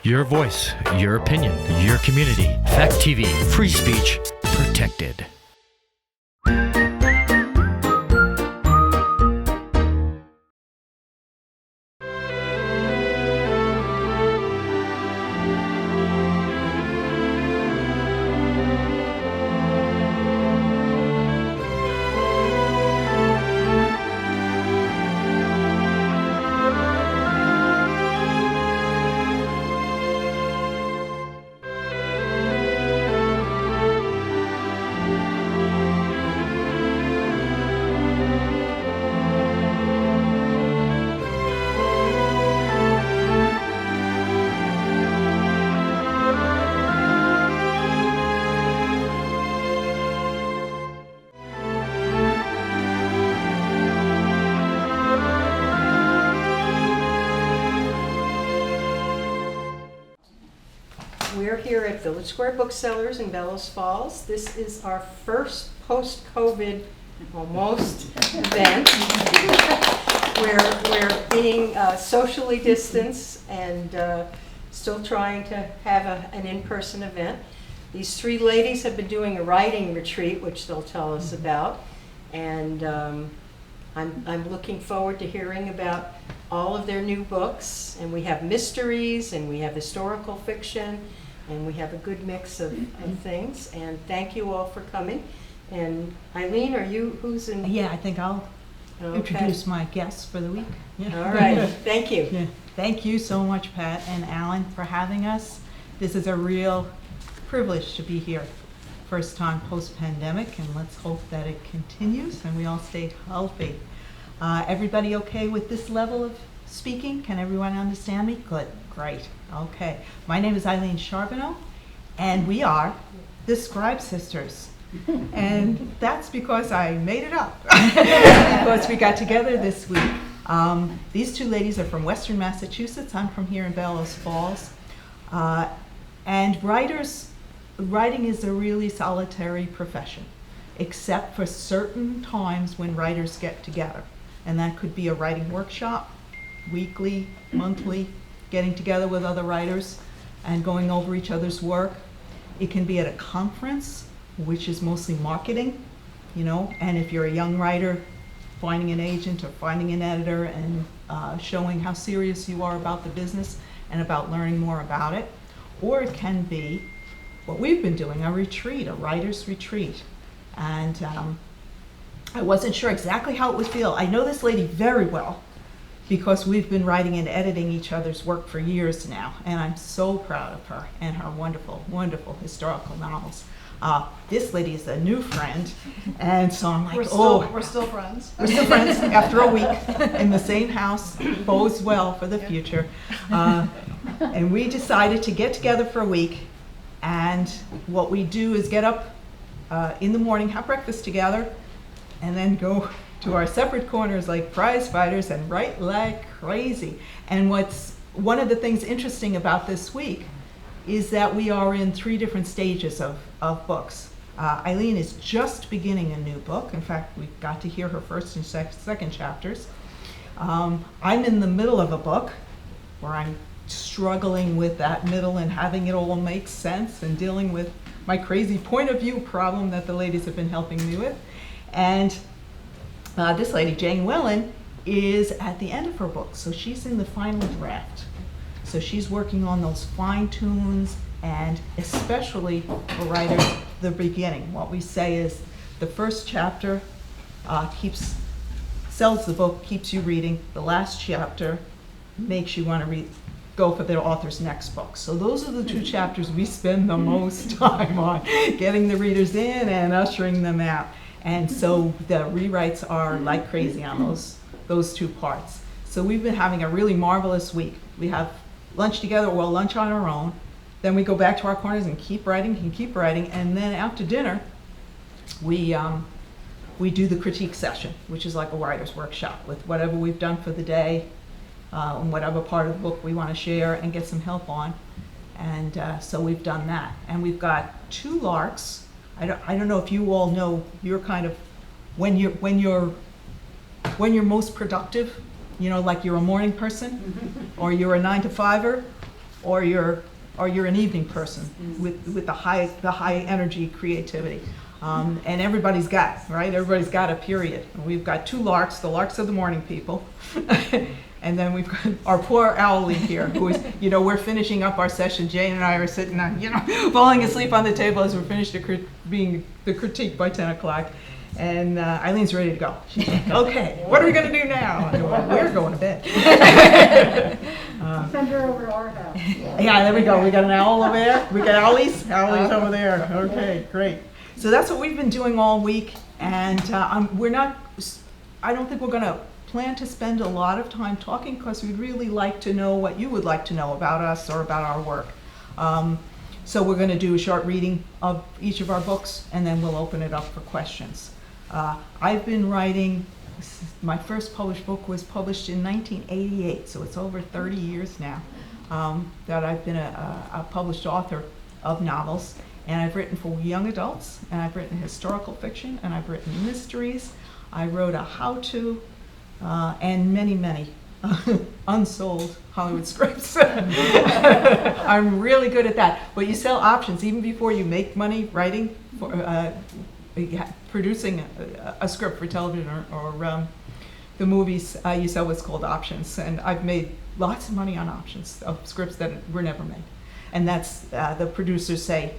Your voice, your opinion, your community. Fact TV, free speech, protected. We're here at Village Square Booksellers in Bellows Falls. This is our first post-COVID, almost, event. We're being socially distanced and still trying to have an in-person event. These three ladies have been doing a writing retreat, which they'll tell us about. And I'm looking forward to hearing about all of their new books. And we have mysteries, and we have historical fiction, and we have a good mix of things. And thank you all for coming. And Eileen, who's in? Yeah, I think I'll introduce my guests for the week. Yeah. All right, thank you. Yeah. Thank you so much, Pat and Alan, for having us. This is a real privilege to be here. First time post-pandemic, and let's hope that it continues and we all stay healthy. Everybody okay with this level of speaking? Can everyone understand me? Good, great, okay. My name is Eileen Charbonneau, and we are the Scribe sisters. And that's because I made it up, because we got together this week. These two ladies are from Western Massachusetts. I'm from here in Bellows Falls. And writing is a really solitary profession, except for certain times when writers get together. And that could be a writing workshop, weekly, monthly, getting together with other writers and going over each other's work. It can be at a conference, which is mostly marketing, and if you're a young writer, finding an agent or finding an editor and showing how serious you are about the business and about learning more about it. Or it can be what we've been doing, a retreat, a writer's retreat. And I wasn't sure exactly how it would feel. I know this lady very well because we've been writing and editing each other's work for years now, and I'm so proud of her and her wonderful, wonderful historical novels. This lady is a new friend, and so I'm like, we're still friends. We're still friends after a week in the same house, bodes well for the future. And we decided to get together for a week, and what we do is get up in the morning, have breakfast together, and then go to our separate corners like prize fighters and write like crazy. And what's one of the things interesting about this week is that we are in 3 different stages of books. Eileen is just beginning a new book. In fact, we got to hear her first and second chapters. I'm in the middle of a book where I'm struggling with that middle and having it all make sense and dealing with my crazy point of view problem that the ladies have been helping me with. And this lady, Jane Wellen, is at the end of her book, so she's in the final draft. So she's working on those fine tunes, and especially for writers, the beginning. What we say is the first chapter sells the book, keeps you reading. The last chapter makes you want to go for the author's next book. So those are the 2 chapters we spend the most time on, getting the readers in and ushering them out. And so the rewrites are like crazy on those 2 parts. So we've been having a really marvelous week. We have lunch together, well, lunch on our own. Then we go back to our corners and keep writing. And then after dinner, we do the critique session, which is like a writer's workshop with whatever we've done for the day, and whatever part of the book we want to share and get some help on. And so we've done that. And we've got 2 larks. I don't know if you all know your kind of when you're most productive, like you're a morning person or you're a 9 to 5er, or you're an evening person with the high energy creativity. And everybody's got, right? Everybody's got a period. We've got two larks, the larks of the morning people. And then we've got our poor Owlie here, who is, we're finishing up our session. Jane and I are sitting, falling asleep on the table as we're finished being the critique by 10 o'clock. And Eileen's ready to go. She's like, okay, what are we going to do now? And we're going to bed. Send her over to our house. Yeah, there we go. We got an owl over there. We got Owlie's over there. Okay, great. So that's what we've been doing all week. And I don't think we're going to plan to spend a lot of time talking, because we'd really like to know what you would like to know about us or about our work. So we're going to do a short reading of each of our books, and then we'll open it up for questions. I've been writing, my first published book was published in 1988, so it's over 30 years now that I've been a published author of novels. And I've written for young adults, and I've written historical fiction, and I've written mysteries. I wrote a how-to, and many unsold Hollywood scripts. I'm really good at that. But you sell options even before you make money writing, producing a script for television or the movies. You sell what's called options, and I've made lots of money on options of scripts that were never made. And that's the producers say,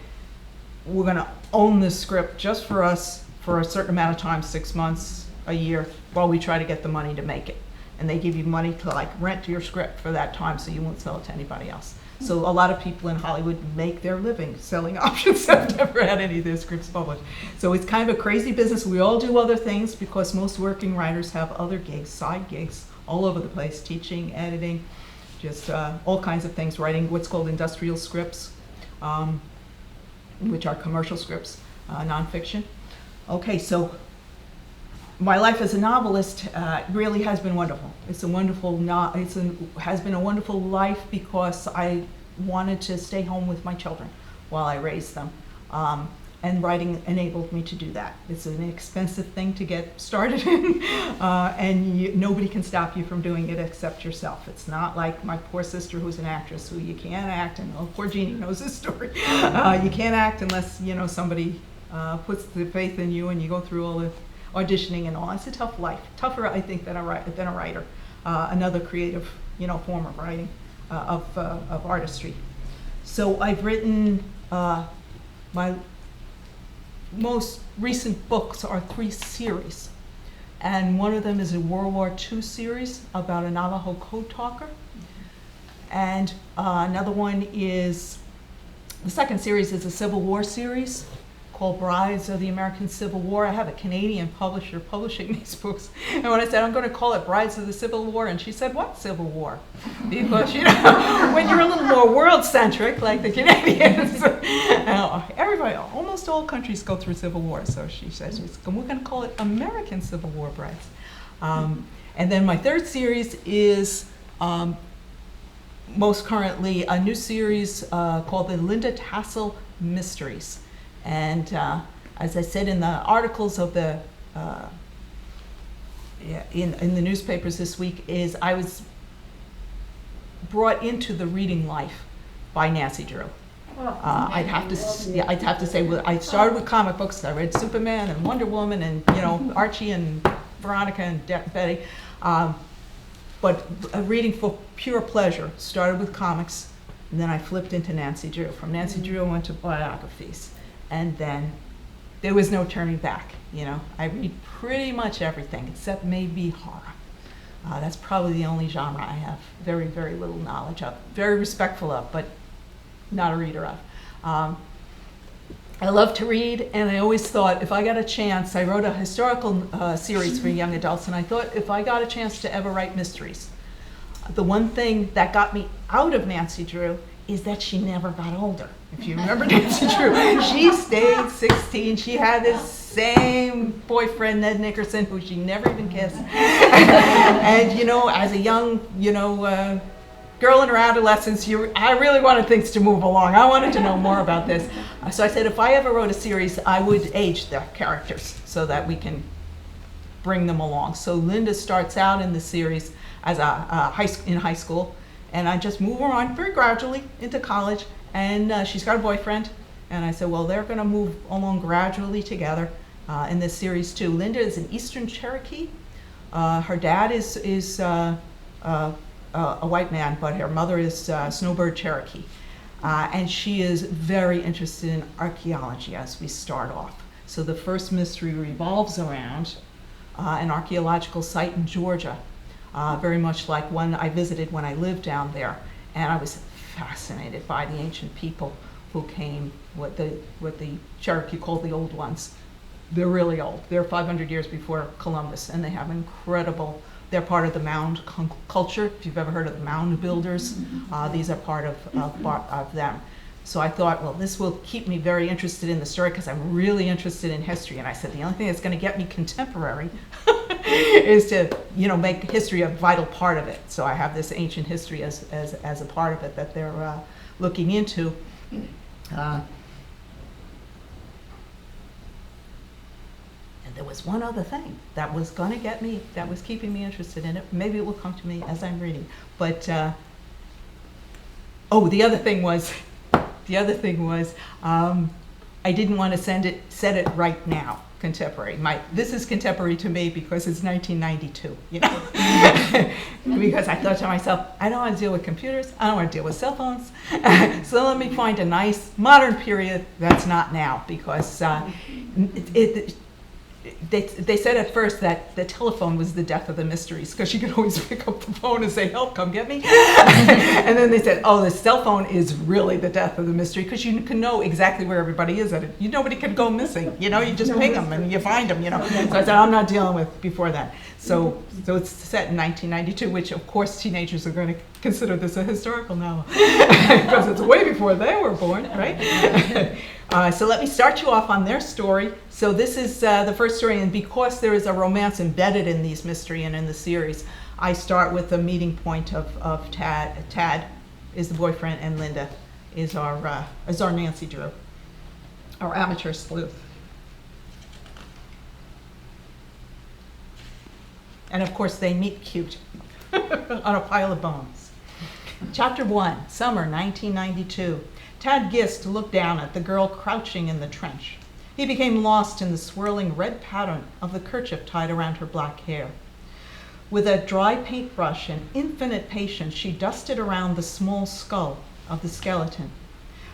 we're going to own this script just for us for a certain amount of time, 6 months, a year, while we try to get the money to make it. And they give you money to rent your script for that time, so you won't sell it to anybody else. So a lot of people in Hollywood make their living selling options. I've never had any of their scripts published. So it's kind of a crazy business. We all do other things, because most working writers have other gigs, side gigs, all over the place, teaching, editing, just all kinds of things, writing what's called industrial scripts, which are commercial scripts, nonfiction. Okay, so my life as a novelist really has been wonderful. It's a wonderful, has been a wonderful life, because I wanted to stay home with my children while I raised them. And writing enabled me to do that. It's an expensive thing to get started in, and nobody can stop you from doing it except yourself. It's not like my poor sister, who's an actress, who you can't act, and poor Jeannie knows this story. You can't act unless somebody puts the faith in you, and you go through all the auditioning and all. It's a tough life, tougher, I think, than a writer. Another creative, form of writing, of artistry. So I've written my most recent books are 3 series, and one of them is a World War II series about a Navajo code talker, and another one is, the second series is a Civil War series called Brides of the American Civil War. I have a Canadian publisher publishing these books, and when I said I'm going to call it Brides of the Civil War, and she said, what Civil War? Because when you're a little more world-centric like the Canadians, everybody, almost all countries go through civil war, so she says we're going to call it American Civil War Brides. And then my third series is most currently a new series called the Linda Tassel Mysteries. And as I said in the articles of the in the newspapers this week, is I was brought into the reading life by Nancy Drew. I'd have to say, well, I started with comic books. I read Superman and Wonder Woman and Archie and Veronica and Betty, but reading for pure pleasure. Started with comics, and then I flipped into Nancy Drew. From Nancy Drew, I went to biographies. And then there was no turning back. I read pretty much everything except maybe horror. That's probably the only genre I have very, very little knowledge of. Very respectful of, but not a reader of. I love to read, and I always thought if I got a chance, I wrote a historical series for young adults, and I thought if I got a chance to ever write mysteries, the one thing that got me out of Nancy Drew is that she never got older. If you remember Nancy Drew, she stayed 16. She had this same boyfriend, Ned Nickerson, who she never even kissed. And as a young, girl in her adolescence, I really wanted things to move along. I wanted to know more about this. So I said, if I ever wrote a series, I would age the characters so that we can bring them along. So Linda starts out in the series as in high school, And I just move her on very gradually into college, and she's got a boyfriend. And I said, well, they're going to move along gradually together in this series too. Linda is an Eastern Cherokee. Her dad is a white man, but her mother is Snowbird Cherokee. And she is very interested in archaeology as we start off. So the first mystery revolves around an archaeological site in Georgia, very much like one I visited when I lived down there. And I was fascinated by the ancient people who came, what the Cherokee called the old ones. They're really old. They're 500 years before Columbus, and they have incredible, they're part of the mound culture. If you've ever heard of the mound builders, these are part of them. So I thought, well, this will keep me very interested in the story because I'm really interested in history. And I said, the only thing that's going to get me contemporary is to, make history a vital part of it. So I have this ancient history as a part of it that they're looking into. And there was one other thing that was going to get me, that was keeping me interested in it. Maybe it will come to me as I'm reading. But, the other thing was, I didn't want to set it right now, contemporary. This is contemporary to me because it's 1992, because I thought to myself, I don't want to deal with computers, I don't want to deal with cell phones, so let me find a nice modern period that's not now, because they said at first that the telephone was the death of the mysteries because you could always pick up the phone and say, help, come get me. And then they said, oh, the cell phone is really the death of the mystery because you can know exactly where everybody is. Nobody can go missing. You just ping them and you find them. So I said, I'm not dealing with before that. So it's set in 1992, which of course teenagers are going to consider this a historical novel because it's way before they were born, right? So let me start you off on their story. So this is the first story, and because there is a romance embedded in these mystery and in the series, I start with the meeting point of Tad. Tad is the boyfriend, and Linda is our Nancy Drew, our amateur sleuth. And of course, they meet cute on a pile of bones. Chapter 1, summer 1992. Tad Gist looked down at the girl crouching in the trench. He became lost in the swirling red pattern of the kerchief tied around her black hair. With a dry paintbrush and infinite patience, she dusted around the small skull of the skeleton.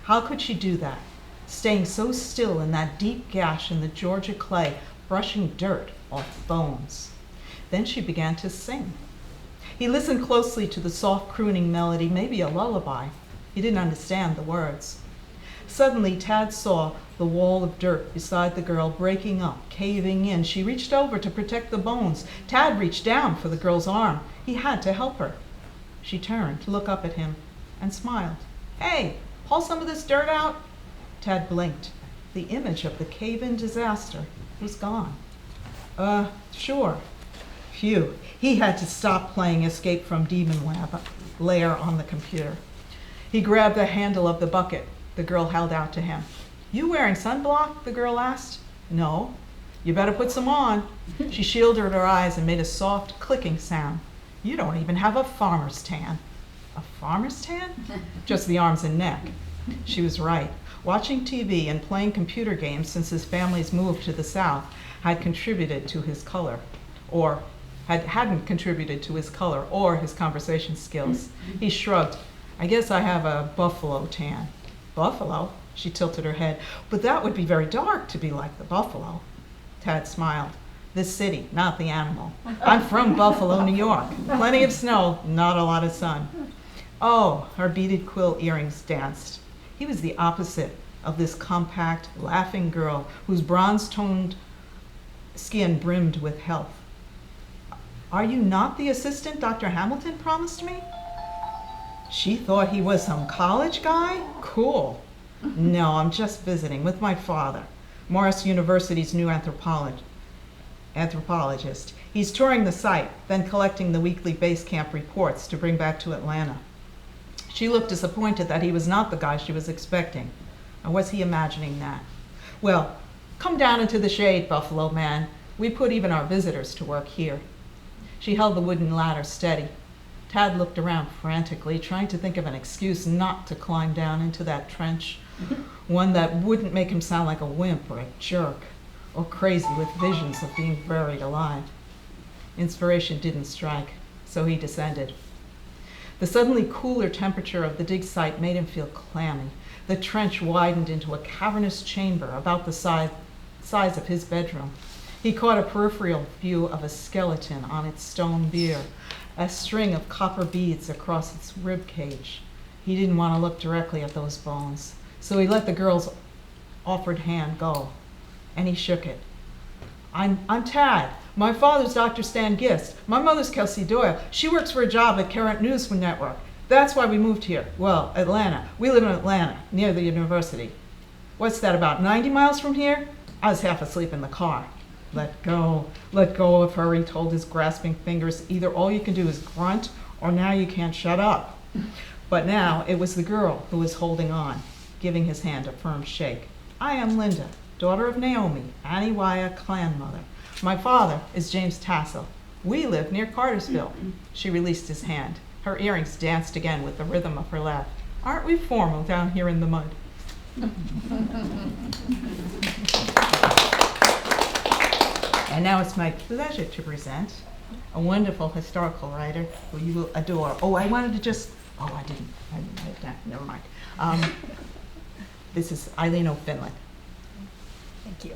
How could she do that, staying so still in that deep gash in the Georgia clay, brushing dirt off bones? Then she began to sing. He listened closely to the soft crooning melody, maybe a lullaby. He didn't understand the words. Suddenly, Tad saw the wall of dirt beside the girl breaking up, caving in. She reached over to protect the bones. Tad reached down for the girl's arm. He had to help her. She turned to look up at him and smiled. Hey, pull some of this dirt out. Tad blinked. The image of the cave-in disaster was gone. Sure. Phew. He had to stop playing Escape from Demon Lair on the computer. He grabbed the handle of the bucket the girl held out to him. You wearing sunblock? The girl asked. No. You better put some on. She shielded her eyes and made a soft clicking sound. You don't even have a farmer's tan. A farmer's tan? Just the arms and neck. She was right. Watching TV and playing computer games since his family's move to the South had contributed to his color, or hadn't contributed to his color or his conversation skills. He shrugged. I guess I have a buffalo tan. Buffalo? She tilted her head. But that would be very dark to be like the buffalo. Tad smiled. This city, not the animal. I'm from Buffalo, New York. Plenty of snow, not a lot of sun. Oh, her beaded quill earrings danced. He was the opposite of this compact, laughing girl whose bronze-toned skin brimmed with health. Are you not the assistant Dr. Hamilton promised me? She thought he was some college guy? Cool. No, I'm just visiting with my father, Morris University's new anthropologist. He's touring the site, then collecting the weekly base camp reports to bring back to Atlanta. She looked disappointed that he was not the guy she was expecting. Or was he imagining that? Well, come down into the shade, Buffalo man. We put even our visitors to work here. She held the wooden ladder steady. Tad looked around frantically, trying to think of an excuse not to climb down into that trench, one that wouldn't make him sound like a wimp or a jerk, or crazy with visions of being buried alive. Inspiration didn't strike, so he descended. The suddenly cooler temperature of the dig site made him feel clammy. The trench widened into a cavernous chamber about the size of his bedroom. He caught a peripheral view of a skeleton on its stone bier, a string of copper beads across its rib cage. He didn't want to look directly at those bones, so he let the girl's offered hand go, and he shook it. I'm Tad. My father's Dr. Stan Gist. My mother's Kelsey Doyle. She works for a job at Current News Network. That's why we moved here. Well, Atlanta. We live in Atlanta, near the university. What's that, about 90 miles from here? I was half asleep in the car. Let go of her, he told his grasping fingers. Either all you can do is grunt, or now you can't shut up. But now it was the girl who was holding on, giving his hand a firm shake. I am Linda, daughter of Naomi, Aniwaya clan mother. My father is James Tassel. We live near Cartersville. She released his hand. Her earrings danced again with the rhythm of her laugh. Aren't we formal down here in the mud? And now it's my pleasure to present a wonderful historical writer who you will adore. Oh, I didn't write it down. Never mind. This is Eileen O'Finlan. Thank you.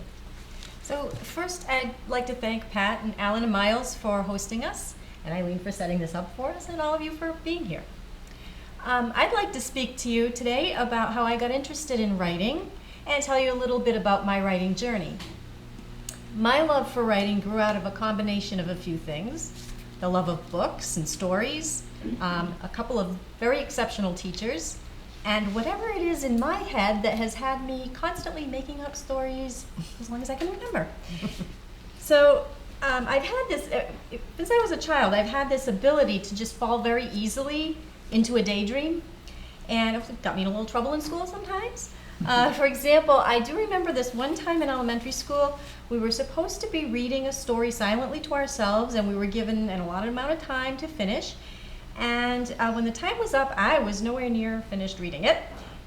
So first, I'd like to thank Pat and Alan and Miles for hosting us, and Eileen for setting this up for us, and all of you for being here. I'd like to speak to you today about how I got interested in writing and tell you a little bit about my writing journey. My love for writing grew out of a combination of a few things: the love of books and stories, a couple of very exceptional teachers, and whatever it is in my head that has had me constantly making up stories as long as I can remember. So I've had this, since I was a child, I've had this ability to just fall very easily into a daydream, and it got me in a little trouble in school sometimes. For example, I do remember this one time in elementary school. We were supposed to be reading a story silently to ourselves, and we were given an allotted amount of time to finish. And when the time was up, I was nowhere near finished reading it.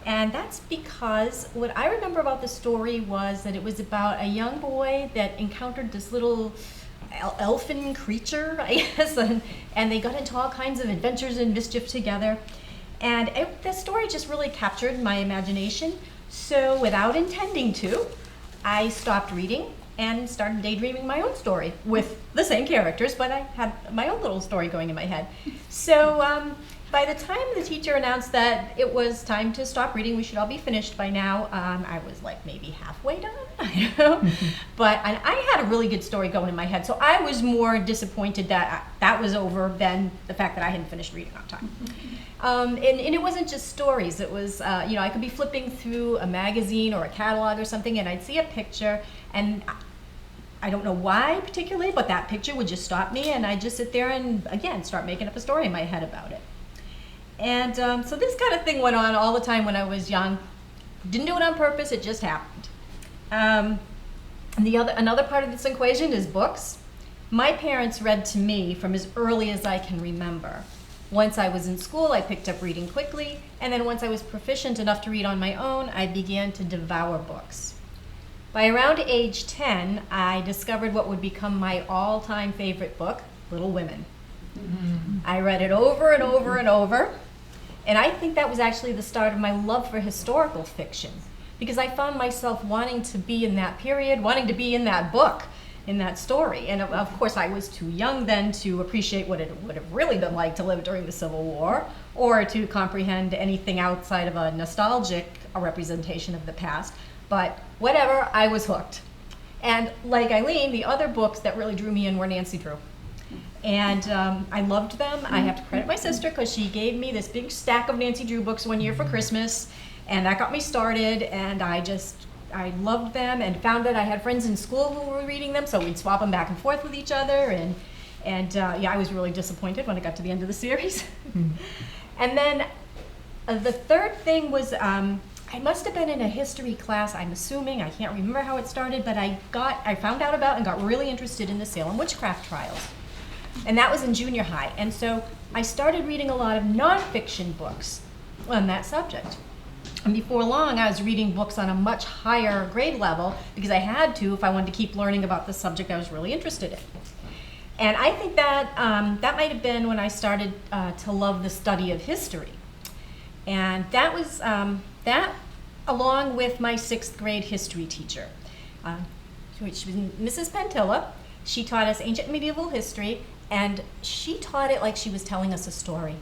And that's because what I remember about the story was that it was about a young boy that encountered this little elfin creature, I guess, and they got into all kinds of adventures and mischief together. And the story just really captured my imagination. So without intending to, I stopped reading and started daydreaming my own story with the same characters, but I had my own little story going in my head. So by the time the teacher announced that it was time to stop reading, we should all be finished by now, I was like maybe halfway done, I don't know. But I had a really good story going in my head, so I was more disappointed that that was over than the fact that I hadn't finished reading on time. And it wasn't just stories. It was, I could be flipping through a magazine or a catalog or something, and I'd see a picture, and I don't know why particularly, but that picture would just stop me, and I'd just sit there and, again, start making up a story in my head about it. And so this kind of thing went on all the time when I was young. Didn't do it on purpose, it just happened. And another part of this equation is books. My parents read to me from as early as I can remember. Once I was in school, I picked up reading quickly, and then once I was proficient enough to read on my own, I began to devour books. By around age 10, I discovered what would become my all-time favorite book, Little Women. Mm-hmm. I read it over and over and over, and I think that was actually the start of my love for historical fiction, because I found myself wanting to be in that period, wanting to be in that book, in that story. And of course I was too young then to appreciate what it would have really been like to live during the Civil War, or to comprehend anything outside of a nostalgic representation of the past. But whatever, I was hooked. And like Eileen, the other books that really drew me in were Nancy Drew. And I loved them. I have to credit my sister because she gave me this big stack of Nancy Drew books one year for Christmas, and that got me started, and I loved them, and found that I had friends in school who were reading them, so we'd swap them back and forth with each other, and I was really disappointed when I got to the end of the series. And then the third thing was, I must have been in a history class, I'm assuming, I can't remember how it started, but I found out about and got really interested in the Salem witchcraft trials. And that was in junior high. And so I started reading a lot of nonfiction books on that subject. And before long, I was reading books on a much higher grade level because I had to if I wanted to keep learning about the subject I was really interested in. And I think that that might have been when I started to love the study of history. And that was that, along with my 6th grade history teacher, which was Mrs. Pentilla. She taught us ancient and medieval history, and she taught it like she was telling us a story.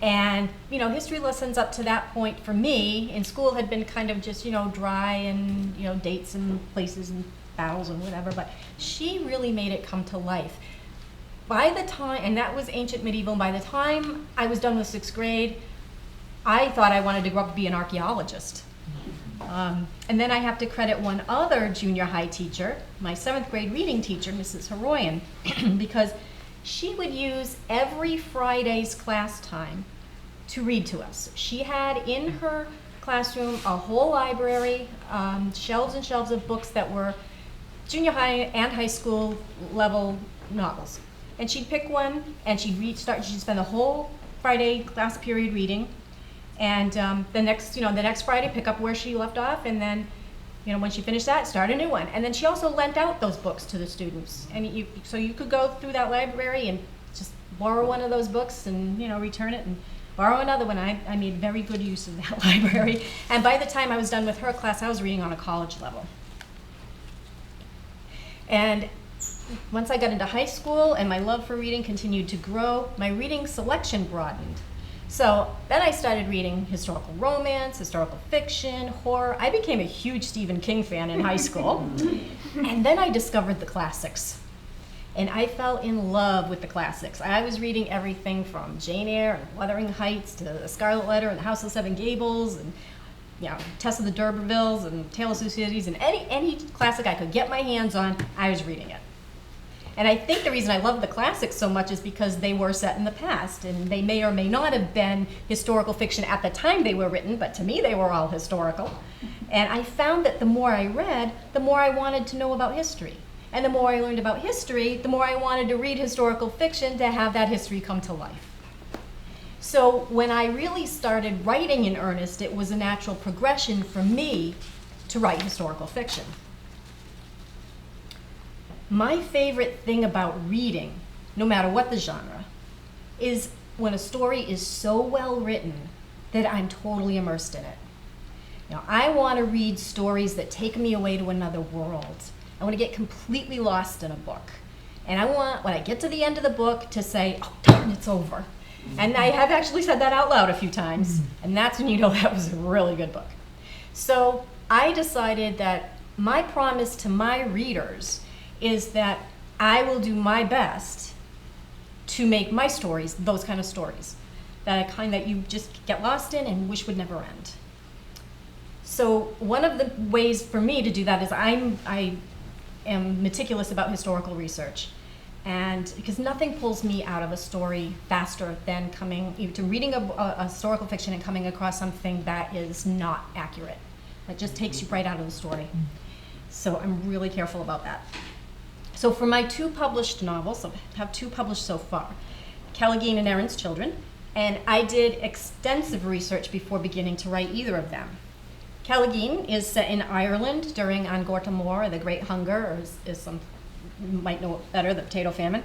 And, you know, history lessons up to that point for me in school had been kind of just, you know, dry and, you know, dates and places and battles and whatever, but she really made it come to life. By the time, and that was ancient medieval, and by the time I was done with 6th grade, I thought I wanted to grow up to be an archaeologist. And then I have to credit one other junior high teacher, my 7th grade reading teacher, Mrs. Heroyan, because she would use every Friday's class time to read to us. She had in her classroom a whole library, shelves and shelves of books that were junior high and high school level novels. And she'd pick one and she'd spend the whole Friday class period reading. And the next Friday, pick up where she left off, and then, you know, when she finished that, start a new one. And then she also lent out those books to the students, and so you could go through that library and just borrow one of those books, and, you know, return it and borrow another one. I made very good use of that library. And by the time I was done with her class, I was reading on a college level. And once I got into high school and my love for reading continued to grow, my reading selection broadened. So then I started reading historical romance, historical fiction, horror. I became a huge Stephen King fan in high school. And then I discovered the classics. And I fell in love with the classics. I was reading everything from Jane Eyre and Wuthering Heights to The Scarlet Letter and The House of Seven Gables and, you know, Tess of the D'Urbervilles and Tale of Two Cities, and any classic I could get my hands on, I was reading it. And I think the reason I love the classics so much is because they were set in the past, and they may or may not have been historical fiction at the time they were written, but to me they were all historical. And I found that the more I read, the more I wanted to know about history. And the more I learned about history, the more I wanted to read historical fiction to have that history come to life. So when I really started writing in earnest, it was a natural progression for me to write historical fiction. My favorite thing about reading, no matter what the genre, is when a story is so well written that I'm totally immersed in it. You know, I want to read stories that take me away to another world. I want to get completely lost in a book. And I want, when I get to the end of the book, to say, oh, darn, it's over. And I have actually said that out loud a few times, and that's when you know that was a really good book. So I decided that my promise to my readers is that I will do my best to make my stories those kind of stories, that you just get lost in and wish would never end. So one of the ways for me to do that is I am meticulous about historical research, and because nothing pulls me out of a story faster than reading a historical fiction and coming across something that is not accurate. It just takes you right out of the story. So I'm really careful about that. So for my 2 published novels, I have 2 published so far, Callageen and Erin's Children, and I did extensive research before beginning to write either of them. Callageen is set in Ireland during An Gorta Mór, the Great Hunger, or as some might know it better, the Potato Famine.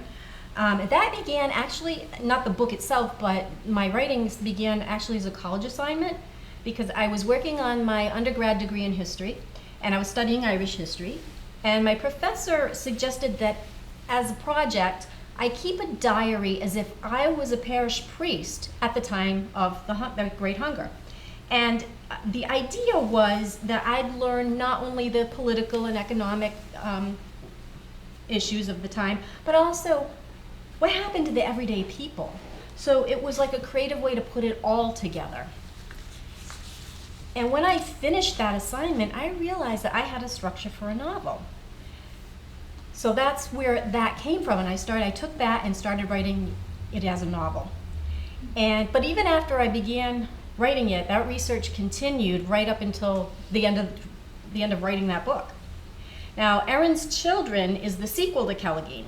That began actually, not the book itself, but my writings began actually as a college assignment, because I was working on my undergrad degree in history, and I was studying Irish history. And my professor suggested that as a project, I keep a diary as if I was a parish priest at the time of the Great Hunger. And the idea was that I'd learn not only the political and economic issues of the time, but also what happened to the everyday people. So it was like a creative way to put it all together. And when I finished that assignment, I realized that I had a structure for a novel. So that's where that came from, and I took that and started writing it as a novel. But even after I began writing it, that research continued right up until the end of writing that book. Now, Erin's Children is the sequel to Callageen,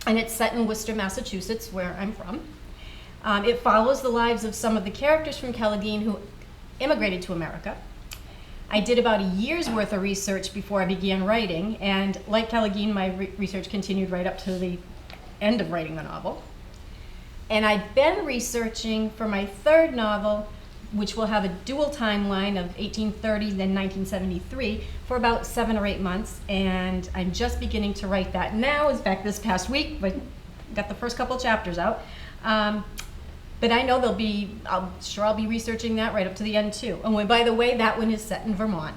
and it's set in Worcester, Massachusetts, where I'm from. It follows the lives of some of the characters from Kelladine who immigrated to America. I did about a year's worth of research before I began writing, and like Kelladine, my research continued right up to the end of writing the novel. And I'd been researching for my third novel, which will have a dual timeline of 1830 then 1973, for about 7 or 8 months, and I'm just beginning to write that now. In fact, this past week, but got the first couple chapters out. But I know I'll be researching that right up to the end too. And by the way, that one is set in Vermont.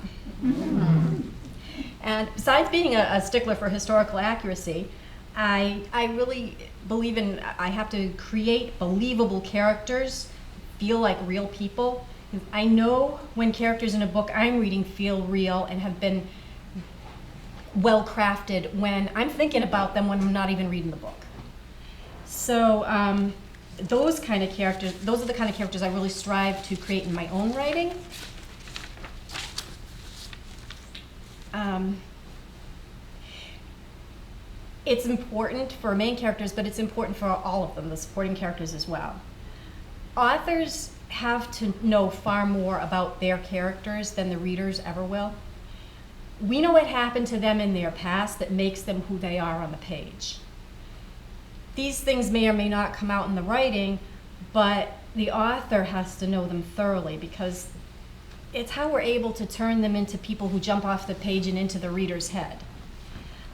And besides being a stickler for historical accuracy, I really believe I have to create believable characters, feel like real people. I know when characters in a book I'm reading feel real and have been well crafted when I'm thinking about them when I'm not even reading the book. So those are the kind of characters I really strive to create in my own writing. It's important for main characters, but it's important for all of them, the supporting characters as well. Authors have to know far more about their characters than the readers ever will. We know what happened to them in their past that makes them who they are on the page. These things may or may not come out in the writing, but the author has to know them thoroughly, because it's how we're able to turn them into people who jump off the page and into the reader's head.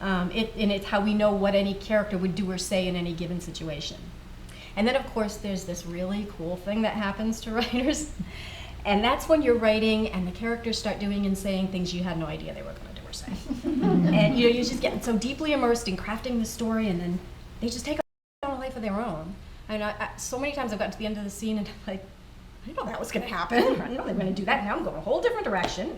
And it's how we know what any character would do or say in any given situation. And then, of course, there's this really cool thing that happens to writers, and that's when you're writing and the characters start doing and saying things you had no idea they were going to do or say. And you just get so deeply immersed in crafting the story, and then they just take on a life of their own. And so many times I've gotten to the end of the scene and I'm like, I didn't know that was going to happen. I didn't know they were going to do that. Now I'm going a whole different direction.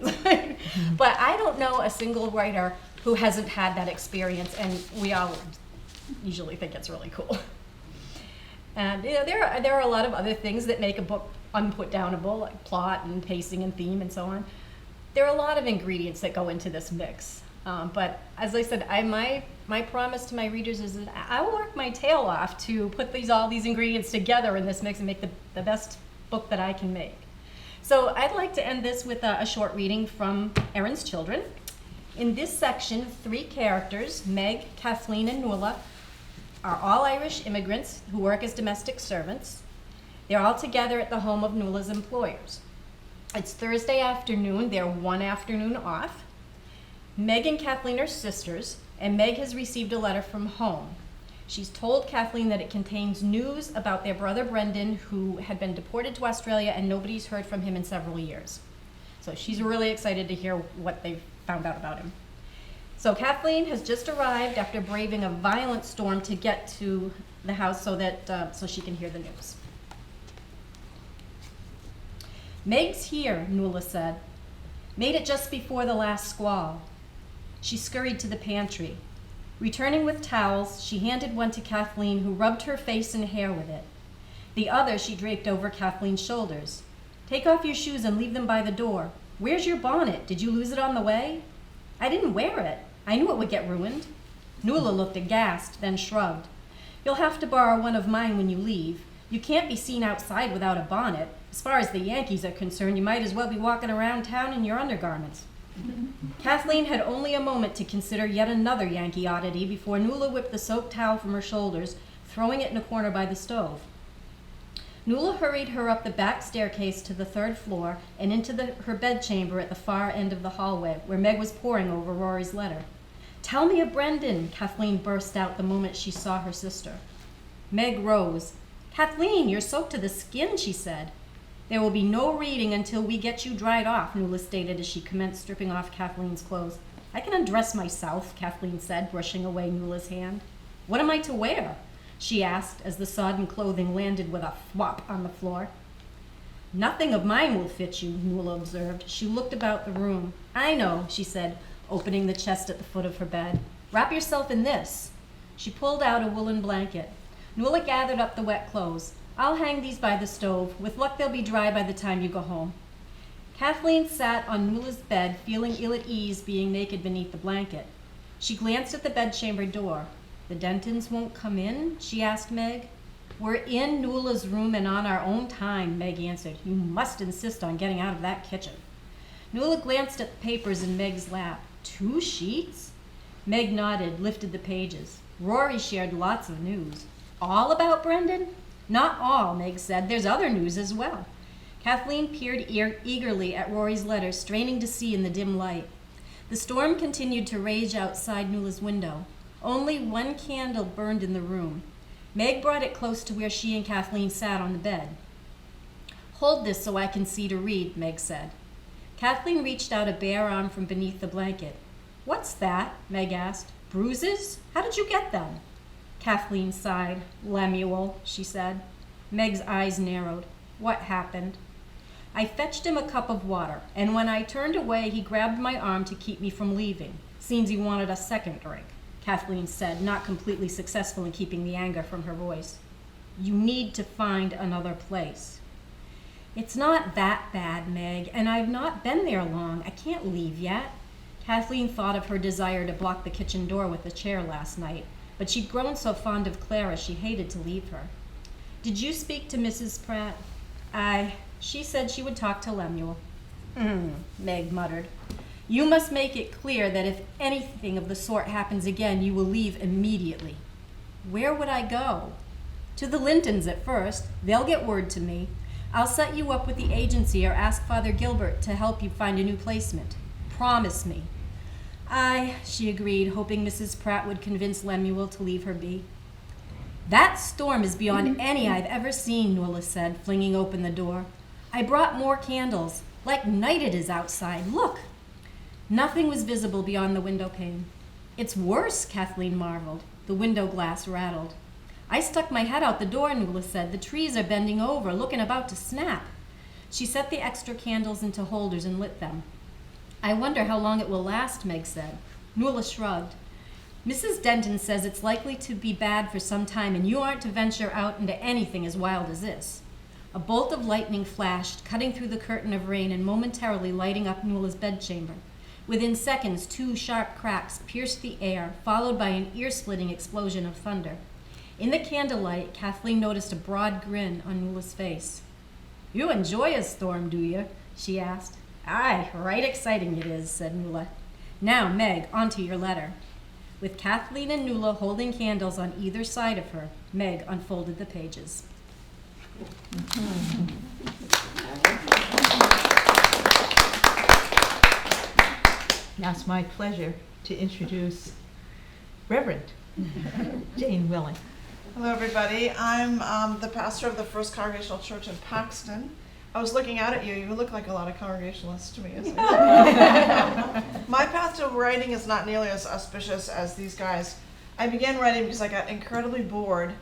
But I don't know a single writer who hasn't had that experience, and we all usually think it's really cool. And there are a lot of other things that make a book unputdownable, like plot and pacing and theme and so on. There are a lot of ingredients that go into this mix. But as I said, my promise to my readers is that I will work my tail off to put all these ingredients together in this mix and make the best book that I can make. So I'd like to end this with a short reading from Erin's Children. In this section, 3 characters, Meg, Kathleen, and Nuala, are all Irish immigrants who work as domestic servants. They're all together at the home of Nuala's employers. It's Thursday afternoon. They're one afternoon off. Meg and Kathleen are sisters, and Meg has received a letter from home. She's told Kathleen that it contains news about their brother Brendan, who had been deported to Australia, and nobody's heard from him in several years. So she's really excited to hear what they've found out about him. So Kathleen has just arrived after braving a violent storm to get to the house so she can hear the news. Meg's here, Nuala said. Made it just before the last squall. She scurried to the pantry. Returning with towels, she handed one to Kathleen, who rubbed her face and hair with it. The other she draped over Kathleen's shoulders. Take off your shoes and leave them by the door. Where's your bonnet? Did you lose it on the way? I didn't wear it. I knew it would get ruined. Nuala looked aghast, then shrugged. You'll have to borrow one of mine when you leave. You can't be seen outside without a bonnet. As far as the Yankees are concerned, you might as well be walking around town in your undergarments. Kathleen had only a moment to consider yet another Yankee oddity before Nuala whipped the soaked towel from her shoulders, throwing it in a corner by the stove. Nuala hurried her up the back staircase to the 3rd floor and into her bedchamber at the far end of the hallway, where Meg was poring over Rory's letter. Tell me of Brendan, Kathleen burst out the moment she saw her sister. Meg rose. Kathleen, you're soaked to the skin, she said. There will be no reading until we get you dried off, Nuala stated as she commenced stripping off Kathleen's clothes. I can undress myself, Kathleen said, brushing away Nuala's hand. What am I to wear? She asked as the sodden clothing landed with a thwop on the floor. Nothing of mine will fit you, Nuala observed. She looked about the room. I know, she said, opening the chest at the foot of her bed. Wrap yourself in this. She pulled out a woolen blanket. Nuala gathered up the wet clothes. I'll hang these by the stove. With luck, they'll be dry by the time you go home. Kathleen sat on Nuala's bed, feeling ill at ease being naked beneath the blanket. She glanced at the bedchamber door. The Dentons won't come in? She asked Meg. We're in Nuala's room and on our own time, Meg answered. You must insist on getting out of that kitchen. Nuala glanced at the papers in Meg's lap. 2 sheets? Meg nodded, lifted the pages. Rory shared lots of news. All about Brendan? Not all, Meg said. There's other news as well. Kathleen peered eagerly at Rory's letter, straining to see in the dim light. The storm continued to rage outside Nuala's window. Only 1 candle burned in the room. Meg brought it close to where she and Kathleen sat on the bed. Hold this so I can see to read, Meg said. Kathleen reached out a bare arm from beneath the blanket. What's that? Meg asked. Bruises? How did you get them? Kathleen sighed. Lemuel, she said. Meg's eyes narrowed. What happened? I fetched him a cup of water, and when I turned away, he grabbed my arm to keep me from leaving. Seems he wanted a second drink, Kathleen said, not completely successful in keeping the anger from her voice. You need to find another place. It's not that bad, Meg, and I've not been there long. I can't leave yet. Kathleen thought of her desire to block the kitchen door with a chair last night, but she'd grown so fond of Clara she hated to leave her. Did you speak to Mrs. Pratt? She said she would talk to Lemuel. Meg muttered. You must make it clear that if anything of the sort happens again, you will leave immediately. Where would I go? To the Lintons at first. They'll get word to me. I'll set you up with the agency or ask Father Gilbert to help you find a new placement. Promise me. Aye, she agreed, hoping Mrs. Pratt would convince Lemuel to leave her be. That storm is beyond any I've ever seen, Nuala said, flinging open the door. I brought more candles. Like night it is outside. Look! Nothing was visible beyond the window pane. It's worse, Kathleen marveled. The window glass rattled. I stuck my head out the door, Nuala said. The trees are bending over, looking about to snap. She set the extra candles into holders and lit them. I wonder how long it will last, Meg said. Nuala shrugged. Mrs. Denton says it's likely to be bad for some time, and you aren't to venture out into anything as wild as this. A bolt of lightning flashed, cutting through the curtain of rain and momentarily lighting up Nuala's bedchamber. Within seconds, 2 sharp cracks pierced the air, followed by an ear-splitting explosion of thunder. In the candlelight, Kathleen noticed a broad grin on Nuala's face. You enjoy a storm, do you? She asked. Aye, right exciting it is, said Nuala. Now, Meg, on to your letter. With Kathleen and Nuala holding candles on either side of her, Meg unfolded the pages. Now it's my pleasure to introduce Reverend Jane Willing. Hello, everybody. I'm the pastor of the First Congregational Church in Paxton. I was looking out at you. You look like a lot of Congregationalists to me. My path to writing is not nearly as auspicious as these guys. I began writing because I got incredibly bored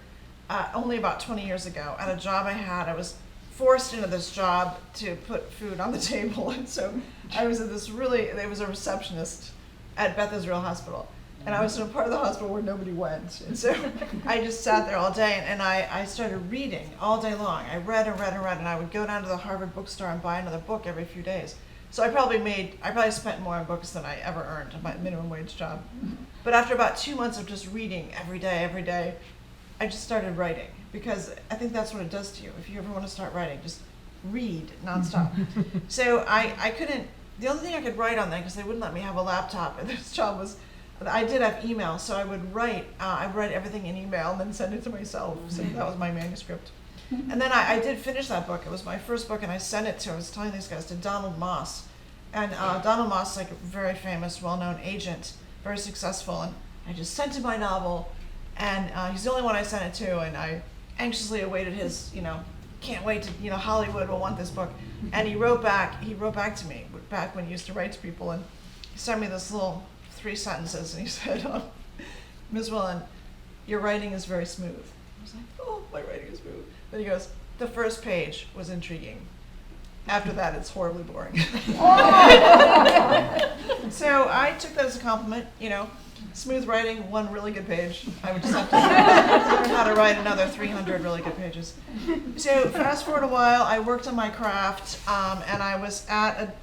only about 20 years ago at a job I had. I was forced into this job to put food on the table, and so I was at this it was a receptionist at Beth Israel Hospital. And I was in a part of the hospital where nobody went. And so I just sat there all day, and I started reading all day long. I read and read and read, and I would go down to the Harvard bookstore and buy another book every few days. So I probably spent more on books than I ever earned at my minimum wage job. But after about 2 months of just reading every day, I just started writing, because I think that's what it does to you. If you ever want to start writing, just read nonstop. So I couldn't, the only thing I could write on that, because they wouldn't let me have a laptop, and this job was, I did have email, so I would write everything in email and then send it to myself. So that was my manuscript. And then I did finish that book. It was my first book, and I sent it to, I was telling these guys, to Donald Moss. And Donald Moss is like a very famous, well-known agent, very successful. And I just sent him my novel, and he's the only one I sent it to, and I anxiously awaited his, can't wait to, Hollywood will want this book. And he wrote back to me, back when he used to write to people, and he sent me this little 3 sentences, and he said, Ms. Willen, your writing is very smooth. I was like, oh, my writing is smooth. Then he goes, the first page was intriguing. After that, it's horribly boring. So I took that as a compliment, smooth writing, 1 really good page. I would just have to learn how to write another 300 really good pages. So fast forward a while, I worked on my craft, and I was at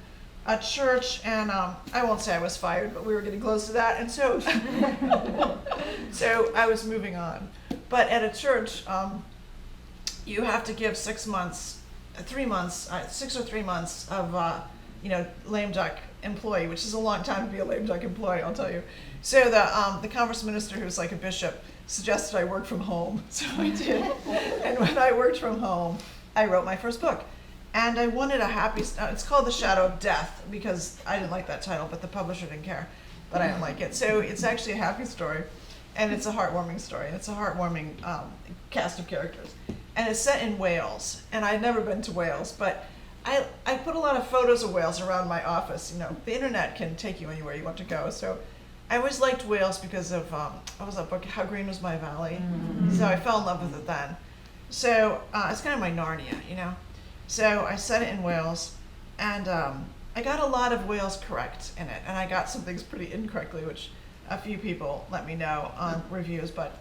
a church, and I won't say I was fired, but we were getting close to that, and so so I was moving on. But at a church, you have to give 6 months, 3 months, 6 or 3 months of lame duck employee, which is a long time to be a lame duck employee, I'll tell you. So the conference minister, who's like a bishop, suggested I work from home, so I did. And when I worked from home, I wrote my first book. And I wanted a happy, it's called The Shadow of Death, because I didn't like that title, but the publisher didn't care, but I didn't like it. So it's actually a happy story, and it's a heartwarming story, and it's a heartwarming cast of characters. And it's set in Wales, and I'd never been to Wales, but I put a lot of photos of Wales around my office. The internet can take you anywhere you want to go, so I always liked Wales because of, what was that book, How Green Was My Valley? So I fell in love with it then. So it's kind of my Narnia, So I set it in Wales, and I got a lot of Wales correct in it, and I got some things pretty incorrectly, which a few people let me know on reviews. But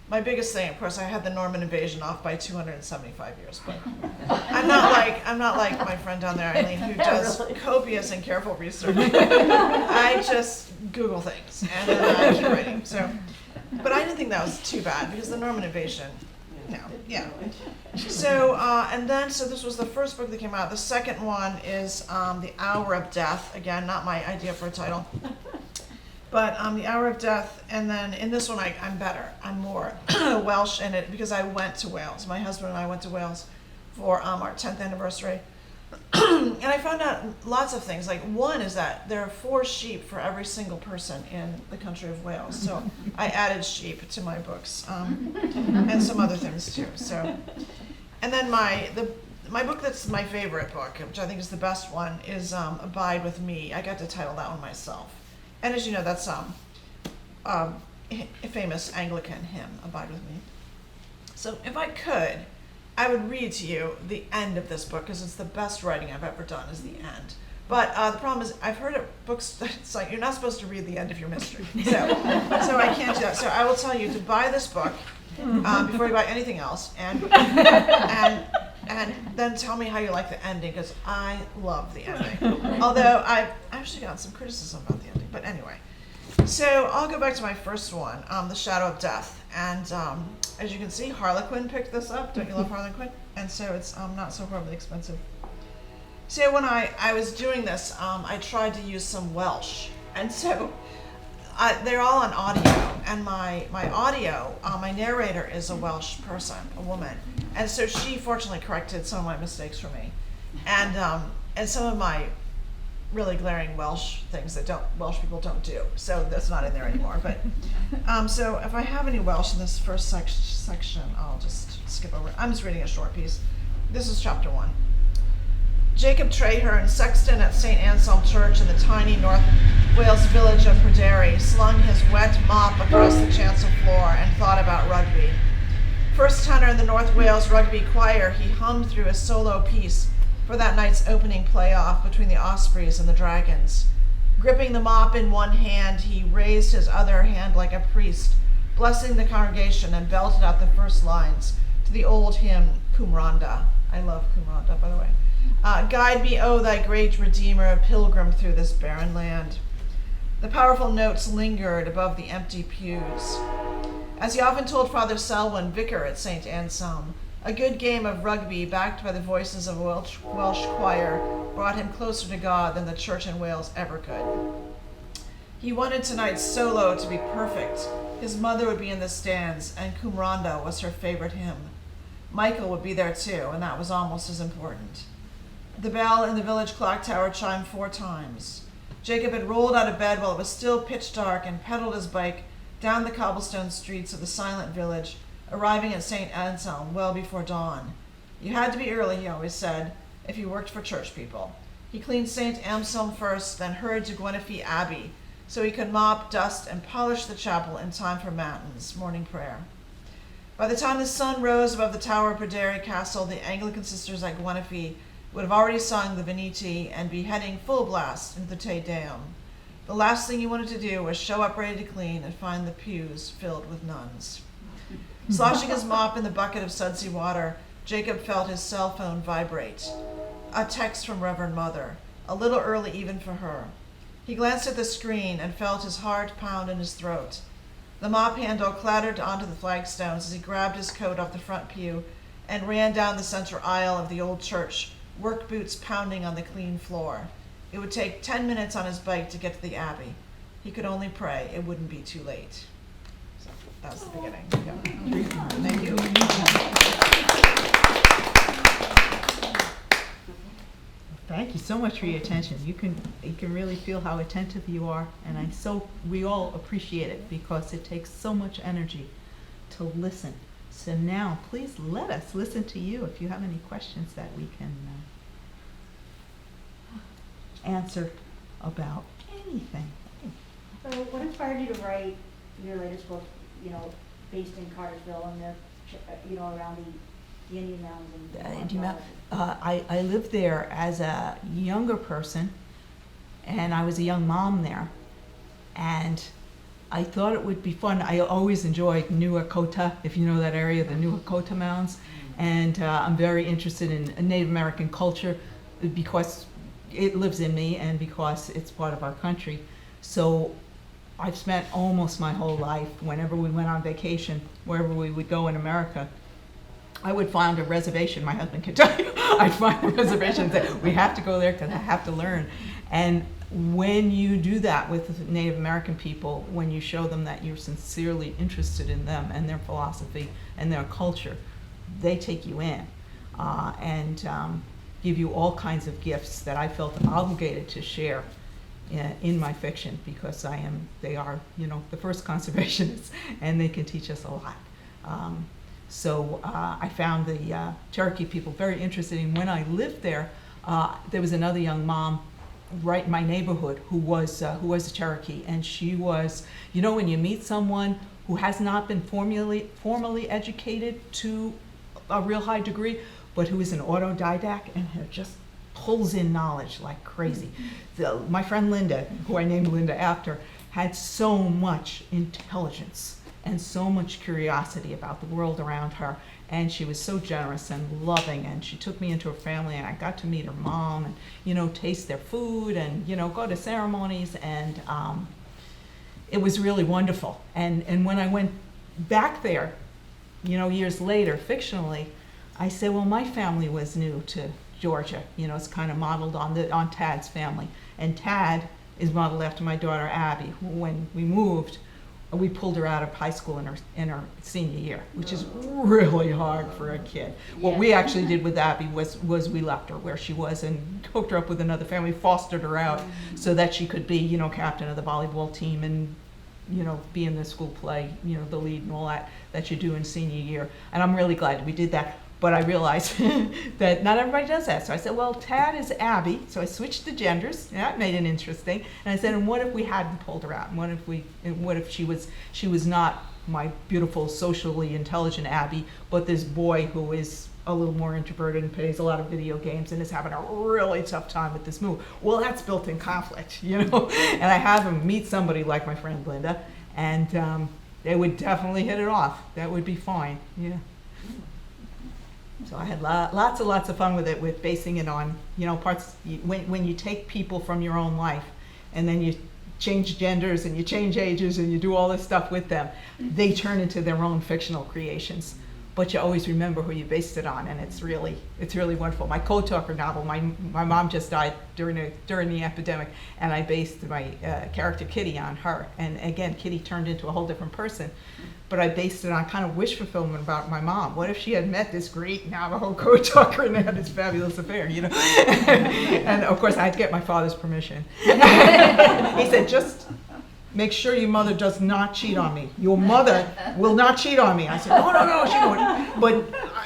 my biggest thing, of course, I had the Norman invasion off by 275 years. But I'm not like my friend down there, Eileen, who does copious and careful research. I just Google things and then I keep writing. So, but I didn't think that was too bad because the Norman invasion. No, yeah. So, so this was the first book that came out. The second one is The Hour of Death. Again, not my idea for a title. But The Hour of Death, and then in this one I'm better. I'm more Welsh in it because I went to Wales. My husband and I went to Wales for our 10th anniversary. And I found out lots of things. Like, one is that there are 4 sheep for every single person in the country of Wales. So I added sheep to my books, and some other things too. So, and then my book that's my favorite book, which I think is the best one, is Abide with Me. I got to title that one myself. And as you know, that's a famous Anglican hymn, Abide with Me. So if I could, I would read to you the end of this book, because it's the best writing I've ever done is the end. But the problem is, I've heard at books, it's like you're not supposed to read the end of your mystery. So I can't do that. So I will tell you to buy this book before you buy anything else, and then tell me how you like the ending, because I love the ending. Although I've actually got some criticism about the ending, but anyway. So I'll go back to my first one, The Shadow of Death. And as you can see, Harlequin picked this up. Don't you love Harlequin? And so it's not so horribly expensive. So when I was doing this, I tried to use some Welsh. And so they're all on audio. And my audio, my narrator is a Welsh person, a woman. And so she fortunately corrected some of my mistakes for me. And some of my really glaring Welsh things that Welsh people don't do. So that's not in there anymore. But so if I have any Welsh in this first section, I'll just skip over it. I'm just reading a short piece. This is chapter 1. Jacob Traherne, sexton at St. Anselm Church in the tiny North Wales village of Pryderi, slung his wet mop across the chancel floor and thought about rugby. First tenor in the North Wales Rugby Choir, he hummed through a solo piece for that night's opening playoff between the Ospreys and the Dragons. Gripping the mop in one hand, he raised his other hand like a priest, blessing the congregation, and belted out the first lines to the old hymn, Cumranda. I love Cumranda, by the way. Guide me, O thy great Redeemer, a pilgrim through this barren land. The powerful notes lingered above the empty pews. As he often told Father Selwyn, vicar at St. Anselm, a good game of rugby backed by the voices of a Welsh choir brought him closer to God than the church in Wales ever could. He wanted tonight's solo to be perfect. His mother would be in the stands, and Cumranda was her favorite hymn. Michael would be there too, and that was almost as important. The bell in the village clock tower chimed 4 times. Jacob had rolled out of bed while it was still pitch dark and pedaled his bike down the cobblestone streets of the silent village, arriving at St. Anselm well before dawn. You had to be early, he always said, if you worked for church people. He cleaned St. Anselm first, then hurried to Gwenfrey Abbey, so he could mop, dust, and polish the chapel in time for Matins, morning prayer. By the time the sun rose above the tower of Pryderi Castle, the Anglican sisters at Gwenfrey would have already sung the Venite and be heading full blast into the Te Deum. The last thing he wanted to do was show up ready to clean and find the pews filled with nuns. Sloshing his mop in the bucket of sudsy water, Jacob felt his cell phone vibrate. A text from Reverend Mother. a little early even for her. He glanced at the screen and felt his heart pound in his throat. The mop handle clattered onto the flagstones as he grabbed his coat off the front pew and ran down the center aisle of the old church, work boots pounding on the clean floor. It would take 10 minutes on his bike to get to the Abbey. He could only pray it wouldn't be too late. So that was the beginning. Yeah. Thank you. Thank you so much for your attention. You can really feel how attentive you are, and we all appreciate it because it takes so much energy to listen. So now, please let us listen to you if you have any questions that we can answer about anything. So what inspired you to write your latest book, based in Cartersville and around the Indian Mounds and I lived there as a younger person, and I was a young mom there, and I thought it would be fun. I always enjoyed New Lakota, if you know that area, the New Lakota Mounds, and I'm very interested in Native American culture because it lives in me and because it's part of our country. So I've spent almost my whole life, whenever we went on vacation, wherever we would go in America, I would find a reservation. My husband could tell you. I'd find a reservation and say, we have to go there because I have to learn. And when you do that with Native American people, when you show them that you're sincerely interested in them and their philosophy and their culture, they take you in and give you all kinds of gifts that I felt obligated to share in my fiction because they are, the first conservationists, and they can teach us a lot. So I found the Cherokee people very interesting. When I lived there, there was another young mom right in my neighborhood who was a Cherokee, and she was, when you meet someone who has not been formally educated to a real high degree, but who is an autodidact and just pulls in knowledge like crazy. My friend Linda, who I named Linda after, had so much intelligence and so much curiosity about the world around her, and she was so generous and loving, and she took me into her family, and I got to meet her mom and taste their food and go to ceremonies, and it was really wonderful. And when I went back there years later fictionally, I said, well, my family was new to Georgia. It's kind of modeled on Tad's family, and Tad is modeled after my daughter Abby. When we moved, we pulled her out of high school in her senior year, which is really hard for a kid. What we actually did with Abby was we left her where she was and hooked her up with another family, fostered her out so that she could be, captain of the volleyball team and, be in the school play, the lead and all that you do in senior year. And I'm really glad we did that. But I realized that not everybody does that. So I said, well, Tad is Abby. So I switched the genders. That made it interesting. And I said, and what if we hadn't pulled her out? And what if she was not my beautiful, socially intelligent Abby, but this boy who is a little more introverted and plays a lot of video games and is having a really tough time with this move. Well, that's built-in conflict, And I have him meet somebody like my friend Linda, and they would definitely hit it off. That would be fine, yeah. So I had lots of fun with it, with basing it on, parts, when you take people from your own life and then you change genders and you change ages and you do all this stuff with them, they turn into their own fictional creations. But you always remember who you based it on, and it's really wonderful. My Co-Talker novel, my mom just died during the epidemic, and I based my character Kitty on her. And again, Kitty turned into a whole different person. But I based it on kind of wish fulfillment about my mom. What if she had met this great Navajo Co-Talker and they had this fabulous affair, And of course, I had to get my father's permission. He said, just make sure your mother does not cheat on me. Your mother will not cheat on me. I said, no, she won't. But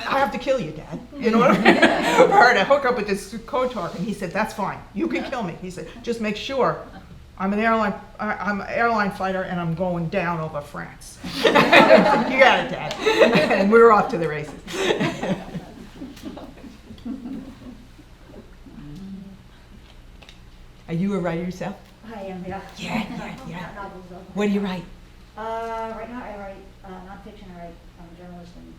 I have to kill you, Dad. For her to hook up with this Co-Talker. And he said, that's fine. You can kill me. He said, just make sure I'm an airline fighter, and I'm going down over France. You got it, Dad. And we were off to the races. Are you a writer yourself? I am, yeah. Yeah. Novels, though. What do you write? Right now I write nonfiction. I write journalist and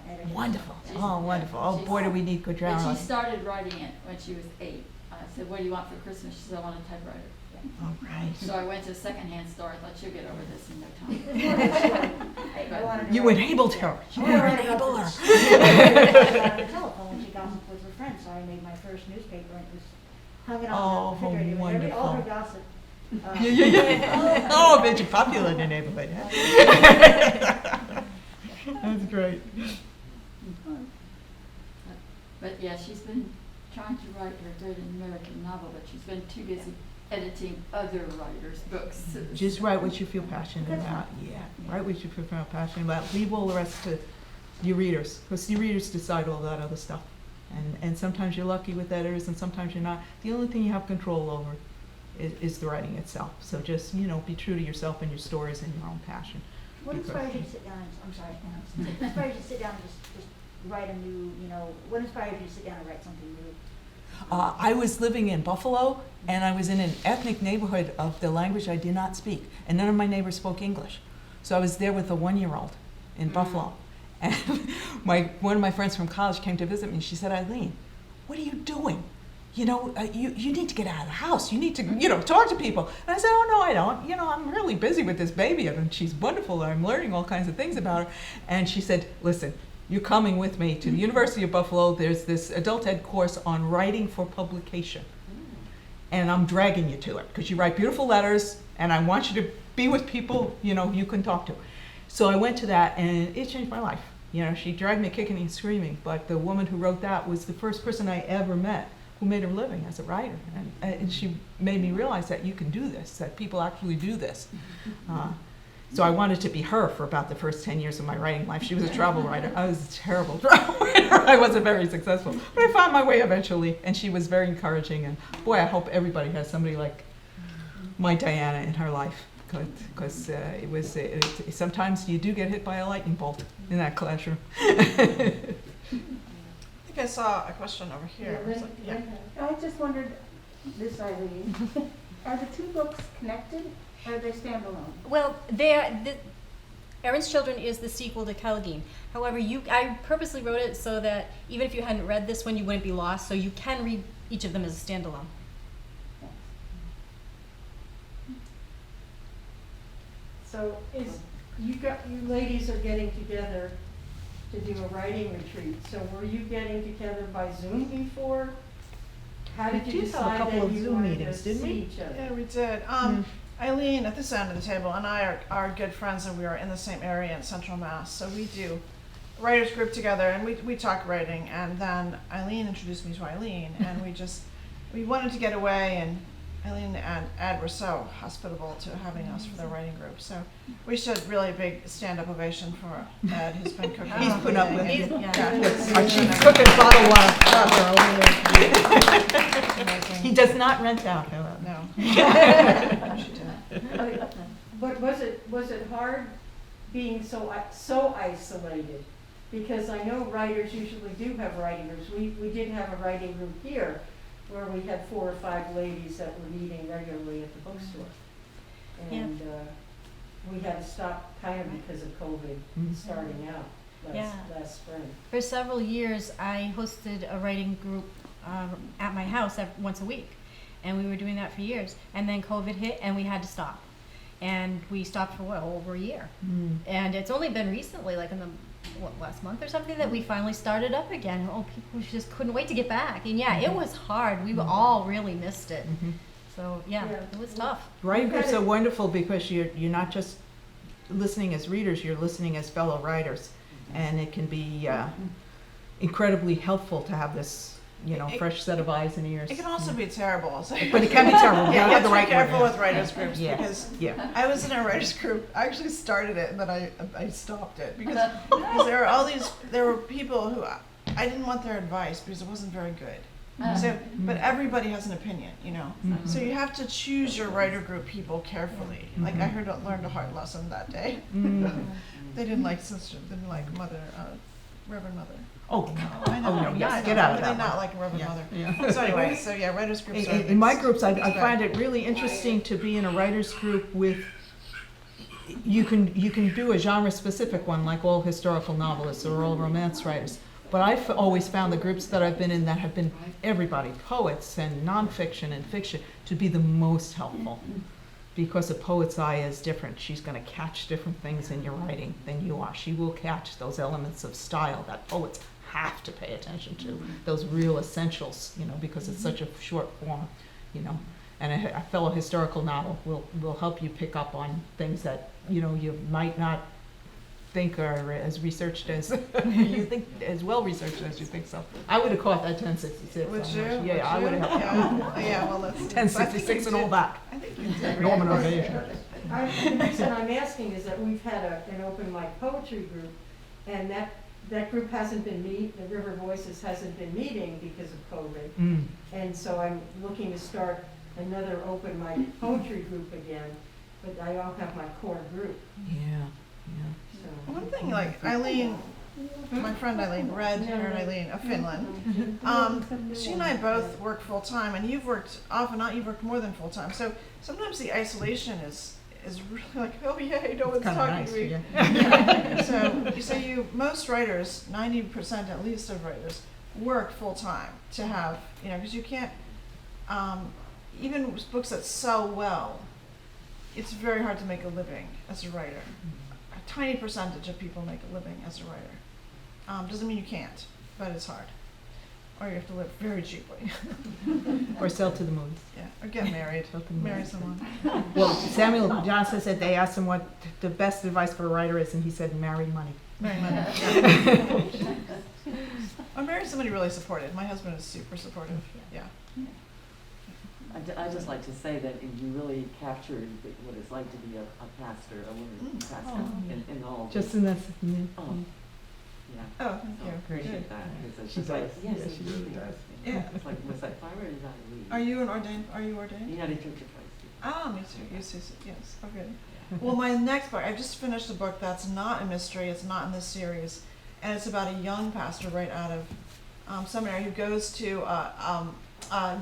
editor. Wonderful. Oh, wonderful. Oh, boy, do we need good But she journalists. started writing it when she was 8. I said, what do you want for Christmas? She said, I want a typewriter. All right. So I went to a secondhand store. I thought she'll get over this in no time. I wanted to You write- enabled her. You I wanted to write enabled about her. this. On the telephone when she gossiped with her friends, so I made my first newspaper and it was hung it Oh, on how the refrigerator. All her wonderful. gossip. Yeah. Oh, it made you popular in the neighborhood. Huh? That's great. But yeah, she's been trying to write her great American novel, but she's been too busy editing other writers' books. Just write what you feel passionate about. Yeah, write what you feel passionate about. Leave all the rest to your readers, because your readers decide all that other stuff. And sometimes you're lucky with editors, and sometimes you're not. The only thing you have control over is the writing itself. So just, be true to yourself and your stories and your own passion. What inspired you to sit down and, I'm sorry, what inspired you to sit down and just write a new, what inspired you to sit down and write something new? I was living in Buffalo, and I was in an ethnic neighborhood of the language I did not speak, and none of my neighbors spoke English. So I was there with a 1-year-old in Buffalo, and one of my friends from college came to visit me, and she said, Eileen, what are you doing? You need to get out of the house. You need to, talk to people. And I said, oh, no, I don't. I'm really busy with this baby, and she's wonderful. I'm learning all kinds of things about her. And she said, listen, you're coming with me to the University of Buffalo. There's this adult ed course on writing for publication. And I'm dragging you to it because you write beautiful letters, and I want you to be with people, you can talk to. So I went to that, and it changed my life. She dragged me kicking and screaming, but the woman who wrote that was the first person I ever met who made her living as a writer. And she made me realize that you can do this, that people actually do this. So I wanted to be her for about the first 10 years of my writing life. She was a travel writer. I was a terrible travel writer. I wasn't very successful. But I found my way eventually, and she was very encouraging. And boy, I hope everybody has somebody like my Diana in her life, because sometimes you do get hit by a lightning bolt in that classroom. I think I saw a question over here. Yeah. I just wondered, this Eileen, are the two books connected or are they standalone? Well, Erin's Children is the sequel to Kelgeen. However, I purposely wrote it so that even if you hadn't read this one, you wouldn't be lost. So you can read each of them as a standalone. So you ladies are getting together to do a writing retreat. So were you getting together by Zoom before? How did you did have a decide couple that of you Zoom wanted to meetings, didn't see we? each other? Yeah, we did. Eileen at this end of the table and I are good friends, and we are in the same area in Central Mass. So we do a writers group together, and we talk writing. And then Eileen introduced me to Eileen, and we wanted to get away, and Eileen and Ed were so hospitable to having us for their writing group. So we should really big stand-up ovation for Ed, who's been cooking. He's put up with it. Yeah. Our chief cook and bottle water. He does not rent out, however. No. She did. But was it hard being so isolated? Because I know writers usually do have writing groups. We did have a writing group here where we had 4 or 5 ladies that were meeting regularly at the bookstore. And we had to stop kind of because of COVID starting out last spring. For several years, I hosted a writing group at my house once a week. And we were doing that for years. And then COVID hit, and we had to stop. And we stopped for, over a year. And it's only been recently, like in the last month or something, that we finally started up again. People just couldn't wait to get back. And it was hard. We all really missed it. So it was tough. Writing groups are wonderful because you're not just listening as readers, you're listening as fellow writers. And it can be incredibly helpful to have this fresh set of eyes and ears. It can also be terrible. But it can be terrible. Yeah, you have to the be careful with writers groups because Yeah. I was in a writers group. I actually started it, and then I stopped it because there were people who I didn't want their advice because it wasn't very good. But everybody has an opinion, So you have to choose your writer group people carefully. Like I learned a hard lesson that day. They didn't like sister, didn't like mother, Reverend Mother. Oh, no. I know. Oh, no, yes, I know. get out of How do that they not one. like Reverend Mother? Yeah. So anyway, writers groups are In my groups, I find it really interesting to be in a writers group with. You can do a genre specific one, like all historical novelists or all romance writers, But I've always found the groups that I've been in that have been everybody, poets and nonfiction and fiction, to be the most helpful. Because a poet's eye is different. She's going to catch different things in your writing than you are. She will catch those elements of style that poets have to pay attention to, those real essentials, you know, because it's such a short form, you know. And a fellow historical novel will help you pick up on things that, you know, you might not think are as researched as you think, as well researched as you think so. I would have caught that 1066. Would you? Yeah, I would have. Yeah, well, that's. 1066 and all that. I think you did. Norman Ovation. The reason I'm asking is that we've had an open mic poetry group, and that group hasn't been the River Voices hasn't been meeting because of COVID. And so I'm looking to start another open mic poetry group again, but I don't have my core group, Yeah. so. One thing, like Eileen, my friend Eileen, red-haired Eileen of Finland, she and I both work full-time, and you've worked off and not, you've worked more than full-time. So sometimes the isolation is really like, oh yay, no one's talking Nice, to me. yeah. So most writers, 90% at least of writers, work full-time to have, you know, because you can't, even books that sell well, it's very hard to make a living as a writer. A tiny percentage of people make a living as a writer. Doesn't mean you can't, but it's hard. Or you have to live very cheaply. Or sell to the movies. Yeah, or get married, Sell to the movies. marry someone. Well, Samuel Johnson said they asked him what the best advice for a writer is, and he said, marry money. Marry money. Or marry somebody really supportive. My husband is super supportive. Yeah. I'd just like to say that you really captured what it's like to be a pastor, a woman pastor, in all of Just this. in this. Oh, yeah. Oh, thank So you. I appreciate that. Because it's She just like, does. yes, Yeah, she really does. Yeah. It's like, was that fire or did I leave? Are you ordained? United Church of Christ. Ah, me too. Yes. Okay. Well, my next book, I just finished a book that's not a mystery. It's not in this series, and it's about a young pastor right out of seminary who goes to a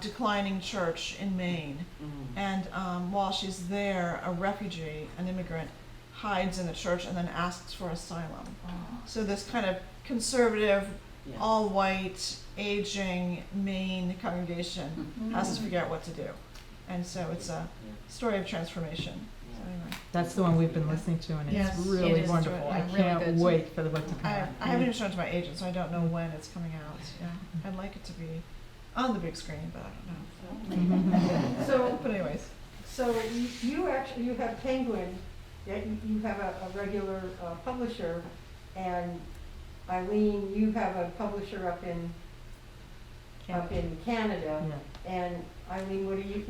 declining church in Maine, and while she's there, a refugee, an immigrant, hides in the church and then asks for asylum. So this kind of conservative, Yeah. all white, aging Maine congregation has to figure out what to do, and so it's a story of transformation. So anyway. That's the one we've been listening to, and it's Yes, really it is. wonderful. Yeah, I really can't good. wait for the book to come I out. haven't even shown it to my agent, so I don't know when it's coming out. Yeah, I'd like it to be on the big screen, but I don't know. So, But anyways, so you have Penguin, you have a regular publisher, and Eileen, you have a publisher up in Canada. Yeah. And Eileen, what do you?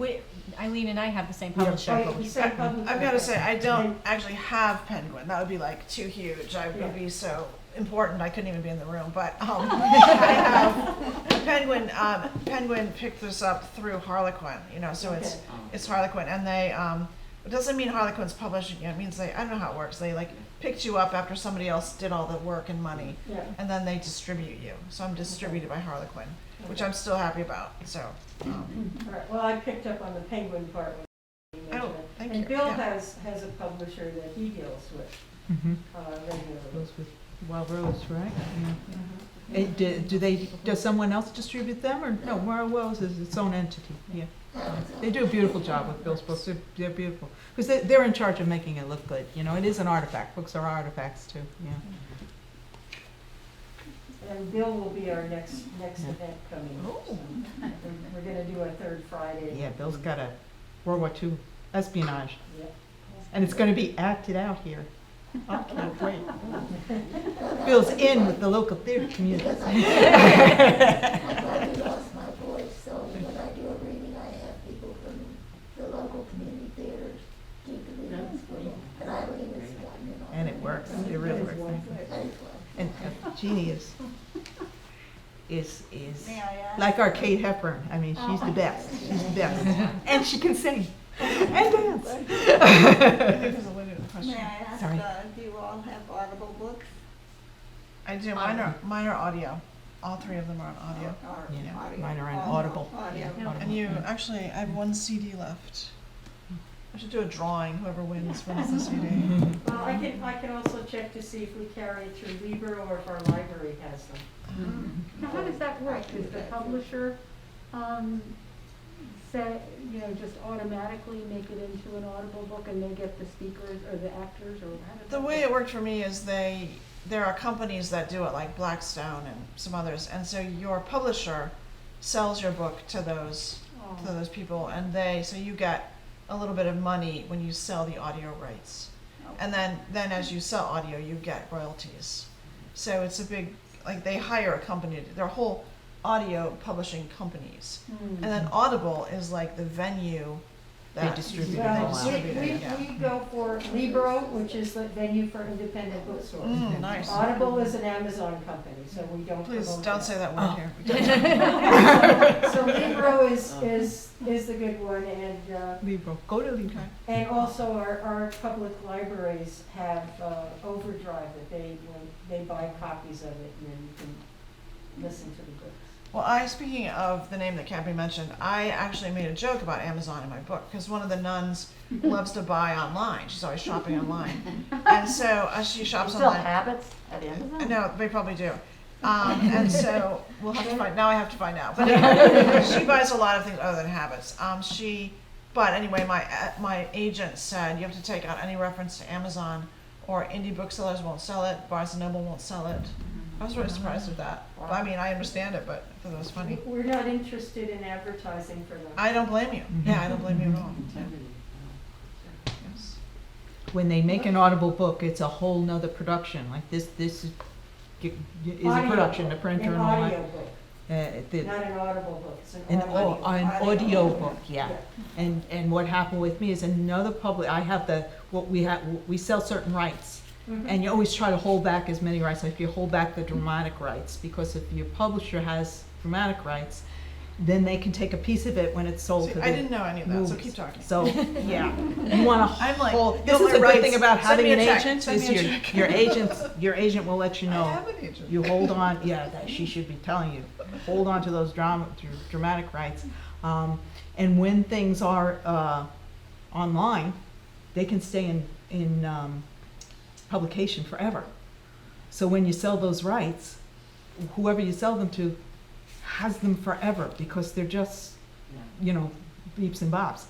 Eileen and I have the same Yeah. publisher. Oh, you said publisher. I've got to say I don't actually have Penguin. That would be like too huge. I Yeah. would be so important I couldn't even be in the room. But I have Penguin. Penguin picked this up through Harlequin. You know, so Okay. it's Harlequin, and they. It doesn't mean Harlequin's publishing you. It means I don't know how it works. They like picked you up after somebody else did all the work and money, Yeah. and then they distribute you. So I'm distributed by Harlequin, which I'm still happy about. So. All right, well, I picked up on the Penguin part when you mentioned it. Thank And you. Bill Yeah. has a publisher that he deals with Mm-hmm. regularly. Those with Wild Rose, right? Yeah. Does someone else distribute them, or no? Wild Rose is its own entity. Yeah. They do a beautiful job with Bill's books. They're beautiful because they're in charge of making it look good. You know, it is an artifact. Books are artifacts too. Yeah. And Bill will be our next Yeah. event coming up. Oh. So we're gonna do a third Friday. Yeah. Bill's got a World War II espionage, Yeah. and it's going to be acted out here. I can't wait. Bill's in with the local theater community. I lost my voice, so when I do a reading, I have people from the local community theaters do the readings for me. And Eileen is one, you know. And it works. It really works. That is one. And Jeannie is May I ask? like our Kate Hepburn. I mean, she's the best. She's the best. And she can sing and dance. I think there's a limited question. May I ask, Sorry. do you all have Audible books? I do. Mine are audio. All three of them are on audio. Or Yeah, audio? mine are on All Audible. Audio. Yeah. And you actually, I have one CD left. I should do a drawing, whoever wins the CD. Well, I can also check to see if we carry it through Libra or if our library has them. Now, how does that work? Does the publisher, say, just automatically make it into an Audible book and they get the speakers or the actors, or how does The that way work? it worked for me is there are companies that do it, like Blackstone and some others, and so your publisher sells your book to those people, and so you get a little bit of money when you sell the audio rights, and then as you sell audio, you get royalties. So it's a big, like, they hire a company. They're whole audio publishing companies, and then Audible is like the venue that distribute it Well, all out. we go for Libro, which is the venue for independent bookstores. Nice. Audible is an Amazon company, so we don't Please promote don't that. say that word here. So Libro is the good one, and Libro, go to Libro. and also our public libraries have Overdrive that they buy copies of it, and then you can listen to the books. Well, speaking of the name that can't be mentioned, I actually made a joke about Amazon in my book, because one of the nuns loves to buy online. She's always shopping online. And so she shops Still online. habits at Amazon? No, they probably do. And so we'll have to now I have to find out. But anyway, she buys a lot of things other than habits. But anyway, my agent said you have to take out any reference to Amazon, or indie booksellers won't sell it, Barnes and Noble won't sell it. I was really surprised with that. But, I mean, I understand it, but I thought that was funny. We're not interested in advertising for them. I don't blame you. Yeah, I don't blame you at all. Yes. When they make an Audible book, it's a whole nother production. Like this is a Audio production, book, a printer an and all audio that. book, The- not an audible book, it's An audio book. book, yeah. And what happened with me is another I have we sell certain rights. Mhm. And you always try to hold back as many rights, like you hold back the dramatic rights, because if your publisher has dramatic rights, then they can take a piece of it when it's sold See, to the I didn't know any of that, so movies. keep talking. So, yeah, you wanna I'm like, hold, you this want is a my good thing rights? about Send having me a an check. agent, Send is me a check. your agent will let you know. I have an agent. You hold on, yeah, that she should be telling you, hold on to those dramatic rights. And when things are online, they can stay in publication forever. So when you sell those rights, whoever you sell them to has them forever, because they're just, beeps and bops.